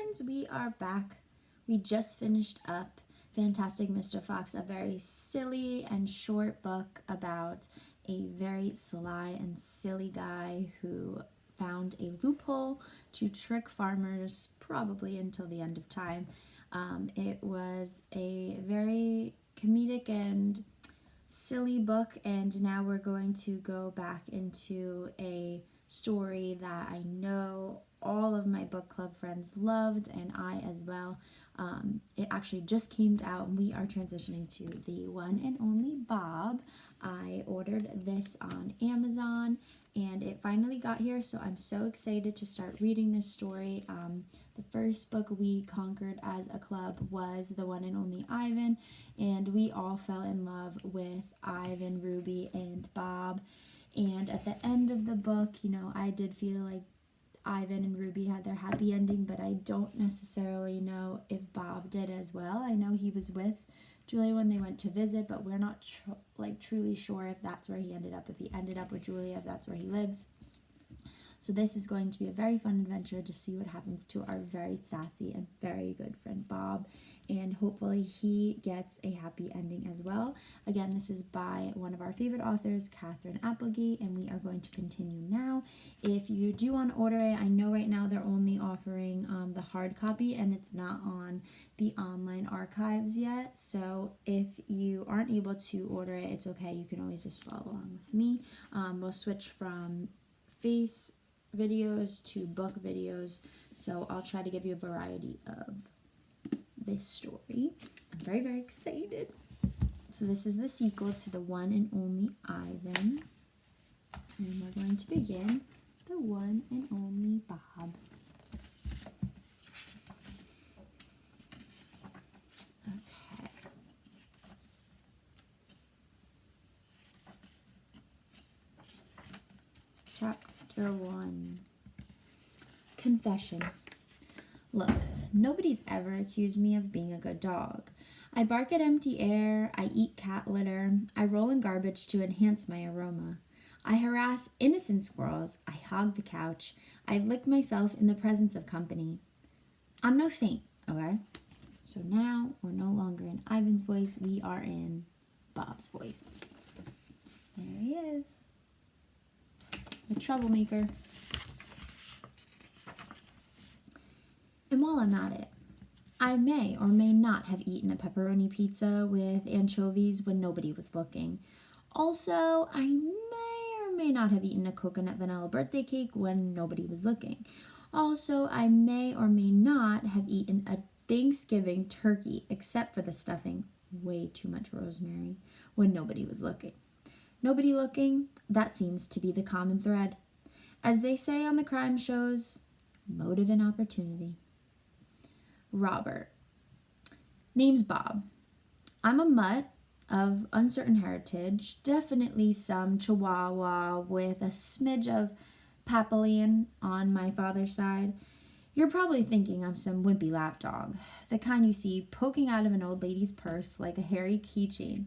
friends, we are back. We just finished up Fantastic Mr. Fox, a very silly and short book about a very sly and silly guy who found a loophole to trick farmers probably until the end of time. It was a very comedic and silly book, and now we're going to go back into a story that I know all of my book club friends loved, and I as well. It actually just came out, and we are transitioning to the one and only Bob. I ordered this on Amazon, and it finally got here, so I'm so excited to start reading this story. The first book we conquered as a club was the one and only Ivan, and we all fell in love with Ivan, Ruby, and Bob. And at the end of the book, I did feel like Ivan and Ruby had their happy ending, but I don't necessarily know if Bob did as well. I know he was with Julia when they went to visit, but we're not truly sure if that's where he ended up, if he ended up with Julia, if that's where he lives. So this is going to be a very fun adventure to see what happens to our very sassy and very good friend Bob, and hopefully he gets a happy ending as well. Again, this is by one of our favorite authors, Catherine Applegate, and we are going to continue now. If you do want to order it, I know right now they're only offering the hard copy, and it's not on the online archives yet. So if you aren't able to order it, it's okay. You can always just follow along with me. We'll switch from face videos to book videos, so I'll try to give you a variety of this story. I'm very, very excited. So this is the sequel to the one and only Ivan, and we're going to begin the one and only Bob. Okay. Chapter 1. Confession. Look, nobody's ever accused me of being a good dog. I bark at empty air, I eat cat litter, I roll in garbage to enhance my aroma. I harass innocent squirrels, I hog the couch, I lick myself in the presence of company. I'm no saint, okay? So now we're no longer in Ivan's voice, we are in Bob's voice. There he is. The troublemaker. And while I'm at it, I may or may not have eaten a pepperoni pizza with anchovies when nobody was looking. Also, I may or may not have eaten a coconut vanilla birthday cake when nobody was looking. Also, I may or may not have eaten a Thanksgiving turkey, except for the stuffing, way too much rosemary, when nobody was looking. Nobody looking, that seems to be the common thread. As they say on the crime shows, motive and opportunity. Robert. Name's Bob. I'm a mutt of uncertain heritage, definitely some Chihuahua with a smidge of Papalian on my father's side. You're probably thinking I'm some wimpy lapdog, the kind you see poking out of an old lady's purse like a hairy keychain.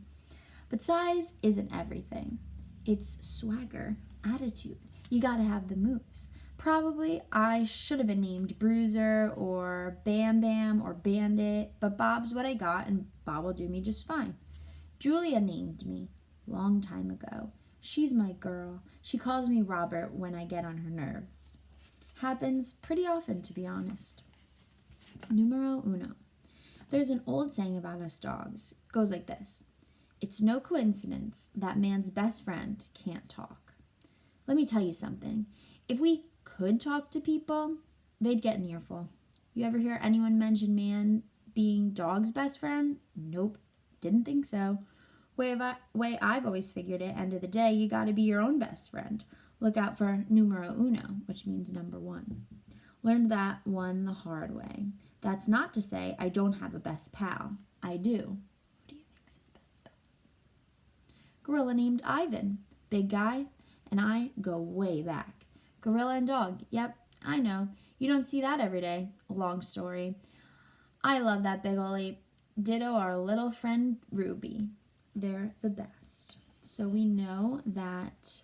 But size isn't everything. It's swagger, attitude. You gotta have the moves. Probably I should have been named Bruiser or Bam Bam or Bandit, but Bob's what I got, and Bob will do me just fine. Julia named me long time ago. She's my girl. She calls me Robert when I get on her nerves. Happens pretty often, to be honest. Numero uno. There's an old saying about us dogs. Goes like this. It's no coincidence that man's best friend can't talk. Let me tell you something. If we could talk to people, they'd get an earful. You ever hear anyone mention man being dog's best friend? Nope, didn't think so. Way I've always figured it, end of the day, you gotta be your own best friend. Look out for numero uno, which means number one. Learned that one the hard way. That's not to say I don't have a best pal. I do. Who do you think's his best pal? Gorilla named Ivan. Big guy, and I go way back. Gorilla and dog. Yep, I know. You don't see that every day. Long story. I love that big ol' ape. Ditto our little friend Ruby. They're the best. So we know that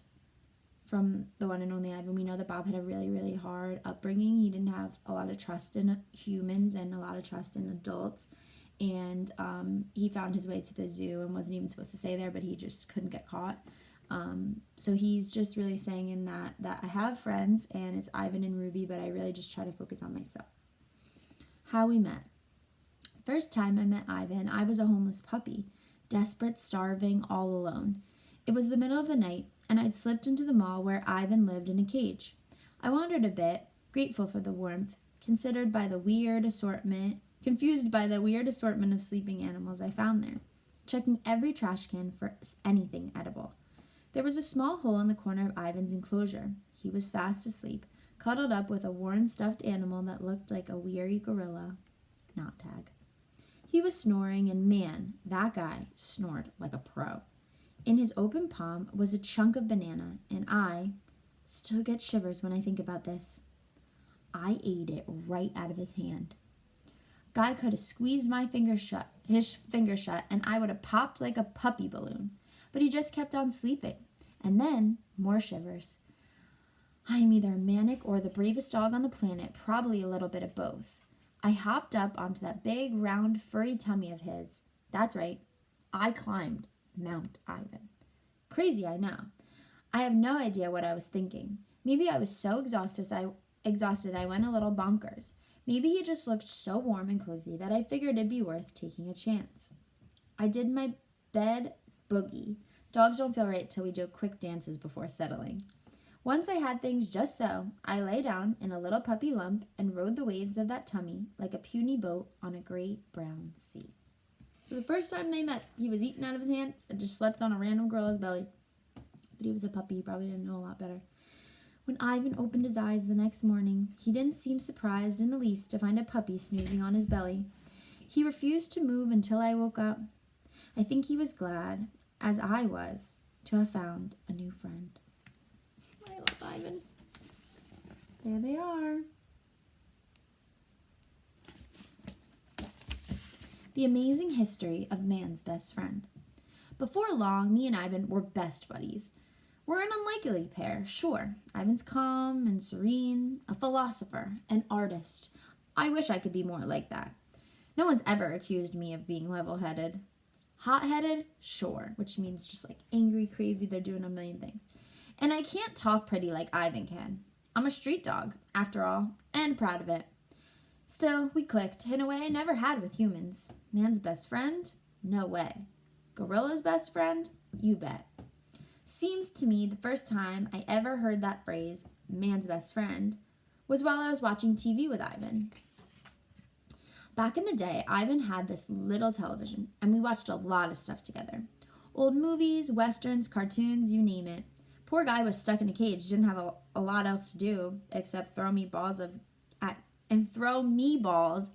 from the one and only Ivan, we know that Bob had a really, really hard upbringing. He didn't have a lot of trust in humans and a lot of trust in adults. And he found his way to the zoo and wasn't even supposed to stay there, but he just couldn't get caught. So he's just really saying in that I have friends, and it's Ivan and Ruby, but I really just try to focus on myself. How we met. First time I met Ivan, I was a homeless puppy, desperate, starving, all alone. It was the middle of the night, and I'd slipped into the mall where Ivan lived in a cage. I wandered a bit, grateful for the warmth, confused by the weird assortment of sleeping animals I found there, checking every trash can for anything edible. There was a small hole in the corner of Ivan's enclosure. He was fast asleep, cuddled up with a worn stuffed animal that looked like a weary gorilla. Not Tag. He was snoring, and man, that guy snored like a pro. In his open palm was a chunk of banana, and I still get shivers when I think about this. I ate it right out of his hand. Guy could have squeezed his finger shut, and I would have popped like a puppy balloon. But he just kept on sleeping. And then, more shivers. I am either manic or the bravest dog on the planet, probably a little bit of both. I hopped up onto that big, round, furry tummy of his. That's right, I climbed Mount Ivan. Crazy, I know. I have no idea what I was thinking. Maybe I was so exhausted I went a little bonkers. Maybe he just looked so warm and cozy that I figured it'd be worth taking a chance. I did my bed boogie. Dogs don't feel right till we do quick dances before settling. Once I had things just so, I lay down in a little puppy lump and rode the waves of that tummy like a puny boat on a great brown sea. So the first time they met, he was eating out of his hand and just slept on a random gorilla's belly. But he was a puppy, he probably didn't know a lot better. When Ivan opened his eyes the next morning, he didn't seem surprised in the least to find a puppy snoozing on his belly. He refused to move until I woke up. I think he was glad, as I was, to have found a new friend. I love Ivan. There they are. The amazing history of man's best friend. Before long, me and Ivan were best buddies. We're an unlikely pair, sure. Ivan's calm and serene, a philosopher, an artist. I wish I could be more like that. No one's ever accused me of being level-headed. Hot-headed? Sure, which means just like angry, crazy, they're doing a million things. And I can't talk pretty like Ivan can. I'm a street dog, after all, and proud of it. Still, we clicked in a way I never had with humans. Man's best friend? No way. Gorilla's best friend? You bet. Seems to me the first time I ever heard that phrase, man's best friend, was while I was watching TV with Ivan. Back in the day, Ivan had this little television, and we watched a lot of stuff together. Old movies, westerns, cartoons, you name it. Poor guy was stuck in a cage, didn't have a lot else to do except throw me balls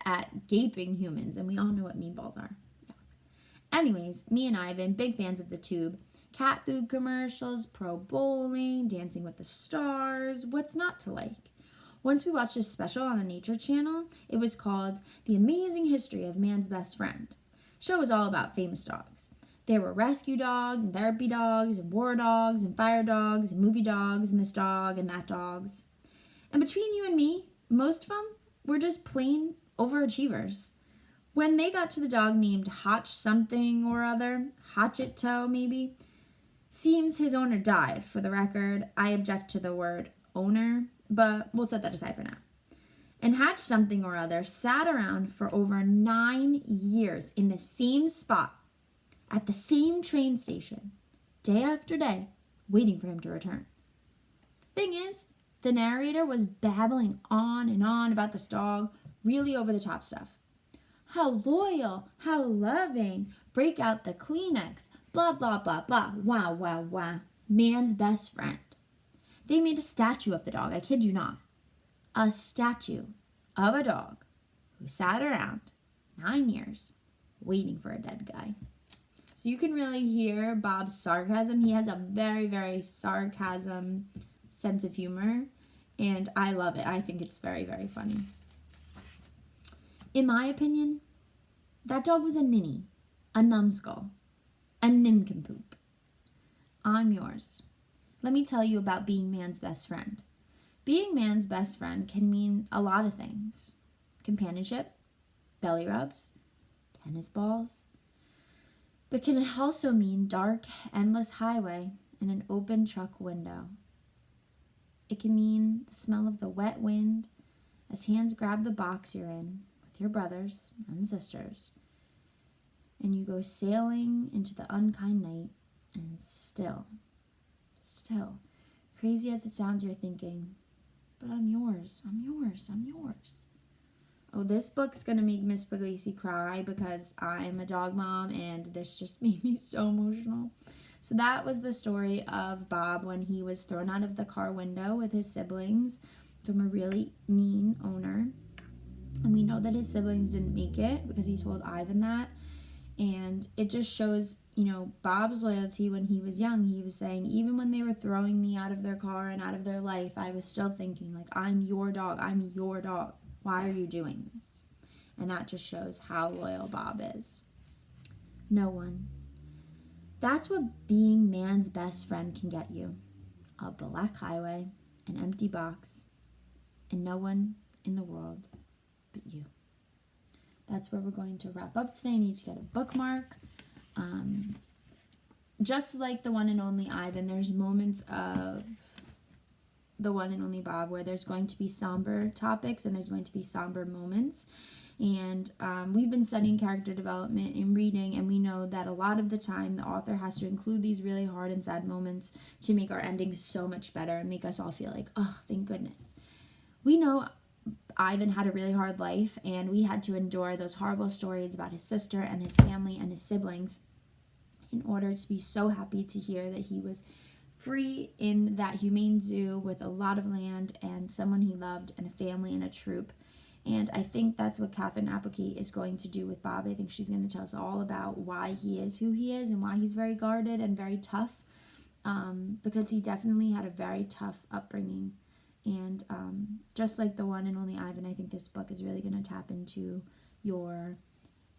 at gaping humans, and we all know what meatballs are. Anyways, me and Ivan, big fans of the tube. Cat food commercials, pro bowling, Dancing with the Stars, what's not to like? Once we watched a special on the Nature Channel. It was called The Amazing History of Man's Best Friend. Show was all about famous dogs. There were rescue dogs and therapy dogs and war dogs and fire dogs and movie dogs and this dog and that dogs. And between you and me, most of them were just plain overachievers. When they got to the dog named Hotch something or other, Hotchito maybe, seems his owner died. For the record, I object to the word owner, but we'll set that aside for now. And Hatch something or other sat around for over 9 years in the same spot, at the same train station, day after day, waiting for him to return. Thing is, the narrator was babbling on and on about this dog, really over the top stuff. How loyal, how loving, break out the Kleenex, blah, blah, blah, blah, wow, wow, wow. Man's best friend. They made a statue of the dog, I kid you not. A statue of a dog who sat around 9 years waiting for a dead guy. So you can really hear Bob's sarcasm. He has a very, very sarcasm sense of humor, and I love it. I think it's very, very funny. In my opinion, that dog was a ninny, a numbskull, a nincompoop. I'm yours. let me tell you about being man's best friend. Being man's best friend can mean a lot of things. Companionship, belly rubs, tennis balls. But can it also mean dark, endless highway and an open truck window? It can mean the smell of the wet wind as hands grab the box you're in with your brothers and sisters, and you go sailing into the unkind night, and still, crazy as it sounds, you're thinking, but I'm yours. Oh, this book's gonna make Miss Puglisi cry because I'm a dog mom and this just made me so emotional. So that was the story of Bob when he was thrown out of the car window with his siblings from a really mean owner. And we know that his siblings didn't make it because he told Ivan that. And it just shows, Bob's loyalty when he was young. He was saying, even when they were throwing me out of their car and out of their life, I was still thinking, like, I'm your dog. Why are you doing this? And that just shows how loyal Bob is. No one. That's what being man's best friend can get you. A black highway, an empty box, and no one in the world but you. That's where we're going to wrap up today. I need to get a bookmark. Just like the one and only Ivan, there's moments of the one and only Bob where there's going to be somber topics and there's going to be somber moments. And we've been studying character development and reading, and we know that a lot of the time the author has to include these really hard and sad moments to make our endings so much better and make us all feel like, oh, thank goodness. We know Ivan had a really hard life, and we had to endure those horrible stories about his sister and his family and his siblings in order to be so happy to hear that he was free in that humane zoo with a lot of land and someone he loved and a family and a troop. And I think that's what Catherine Applegate is going to do with Bob. I think she's going to tell us all about why he is who he is and why he's very guarded and very tough, because he definitely had a very tough upbringing. And just like the one and only Ivan, I think this book is really going to tap into your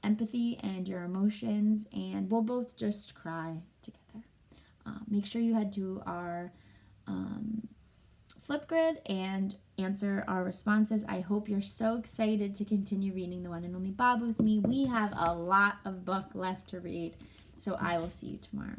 empathy and your emotions, and we'll both just cry together. Make sure you head to our Flipgrid and answer our responses. I hope you're so excited to continue reading The One and Only Bob with me. We have a lot of book left to read, so I will see you tomorrow.